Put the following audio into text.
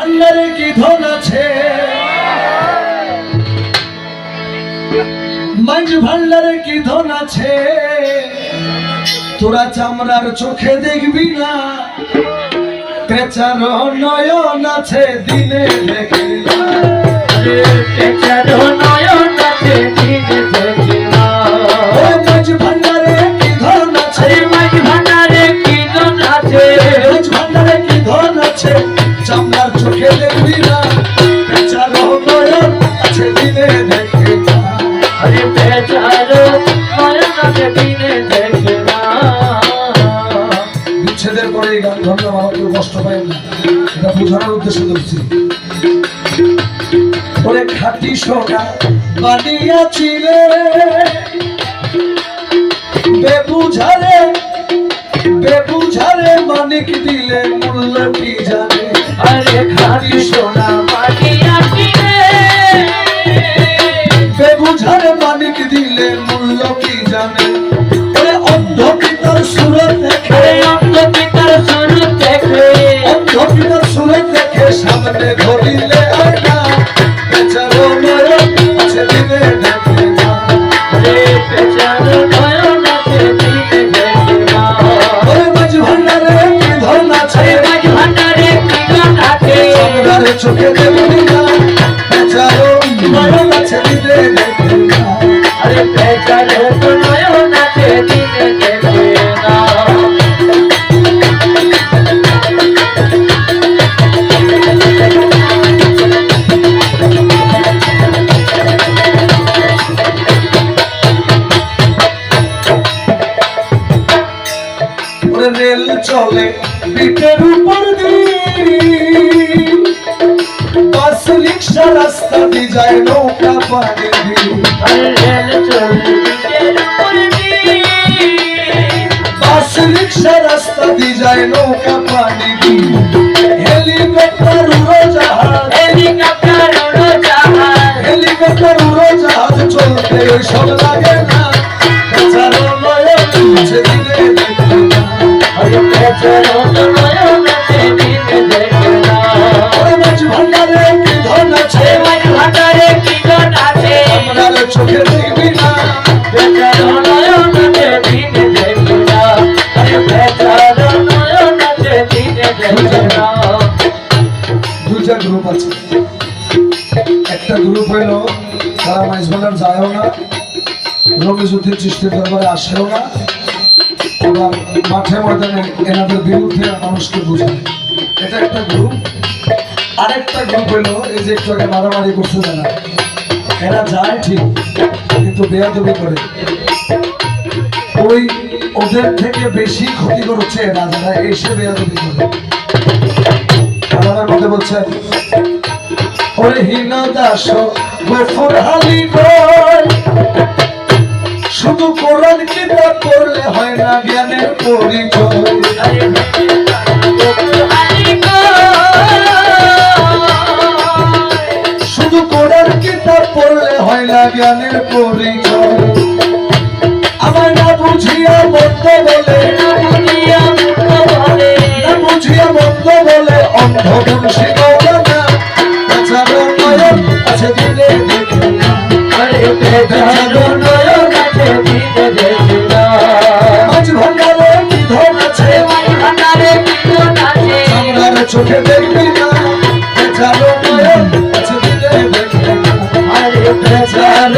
ভান্ডারে কি ধন আছে, মাঝ ভান্ডারে কি ধন আছে, তোরা চামড়ার চোখে দেখবি না, পেঁচার নয়ন আছে দিনে দেখি না, পেঁচার নয়ন আছে দিনে দেখি না। মাঝ ভান্ডারে কি ধন আছে, মাঝ ভান্ডারে কি ধন আছে, মাঝ ভান্ডারে কি ধন আছে, চামড়ার চোখে দেখবি না, পেঁচার নয়ন আছে দিনে দেখি না। আরে পেঁচার নয়ন আছে দিনে দেখি না। বিচ্ছেদের পরে এই গান ধরলে আমার কেউ কষ্ট পায় না, এটা বোঝানোর উদ্দেশ্যে বলছি। ওরে খাঁটি সোনা বানিয়াছি রে বেবুঝারে, বেবুঝারে মানিক দিলে মূল্য কি জানে। আরে খাঁটি সোনা বানিয়াছি রে, বেবুঝারে মানিক দিলে মূল্য কি জানে। ওরে অন্ধ পিতার সুরত দেখে, অন্ধ পিতার সুরত দেখে, অন্ধ পিতার সুরত দেখে সামনে ধরিলে আর না, বেচারো নয়ন আছে দিনে দেখে না। আরে পেঁচার নয়ন আছে দিনে দেখি না। ওরে মাঝ ভান্ডারে কি ধন আছে, মাঝ ভান্ডারে কি ধন আছে, চামড়ার চোখে দেখবি না, বেচারো নয়ন আছে দিনে দেখে না। আরে পেঁচার নয়ন আছে দিনে দেখি না। ওরে রেল চলে পিঠের উপর দিয়ে, বাস রিক্সা রাস্তা দিয়ে যায় নৌকা পানি দিয়ে, আরে রেল চলে পিঠের উপর দিয়ে, বাস রিক্সা রাস্তা দিয়ে যায় নৌকা পানি দিয়ে, হেলিকপ্টার উড়োজাহাজ, হেলিকপ্টার উড়োজাহাজ, হেলিকপ্টার উড়োজাহাজ চলতে সব লাগে না, বেচারো নয়ন আছে দিনে দেখে না। আরে পেঁচার নয়ন আছে দিনে দেখি না। ওরে মাঝ ভান্ডারে কি ধন আছে, মাঝ ভান্ডারে কি ধন আছে, চামড়ার চোখে দেখবি না, পেঁচার নয়ন আছে দিনে দেখি না। আরে পেঁচার নয়ন আছে দিনে দেখি না। দুইটা গ্রুপ আছে। একটা গ্রুপ হইল তারা মাইজ ভান্ডার যায়ও না, রমিজউদ্দিন চিশতির দরবারে আসেও না, আবার মাঠে ময়দানে এনাদের বিরুদ্ধে মানুষকে বোঝায়, এটা একটা গ্রুপ। আরেকটা গ্রুপ হইল এই যে একটু আগে মারামারি করছে যারা, এরা যায় ঠিক কিন্তু বেয়াদবি করে, ওই ওদের থেকে বেশি ক্ষতিকর হচ্ছে এরা যারা এসে বেয়াদবি করে। আমার মধ্যে বলছে ওরে হীন দাস গফুর হালি নয়, শুধু কোরআন কিতাব পড়লে হয় না জ্ঞানের পরিচয়। আরে শুধু কোরআন কিতাব পড়লে হয় না জ্ঞানের পরিচয়। আমার না বুঝিয়া মন্দ বলে, না বুঝিয়া মন্দ বলে অন্ধ মনুষ্য গৌরনা, বেচারো নয়ন আছে দিনে দেখে না। আরে পেঁচার নয়ন আছে দিনে দেখি না। মাঝ ভান্ডারে কি ধন আছে, মাঝ ভান্ডারে কি ধন আছে, চামড়ার চোখে দেখবি না, বেচারো নয়ন আছে দিনে দেখে না। আরে পেঁচার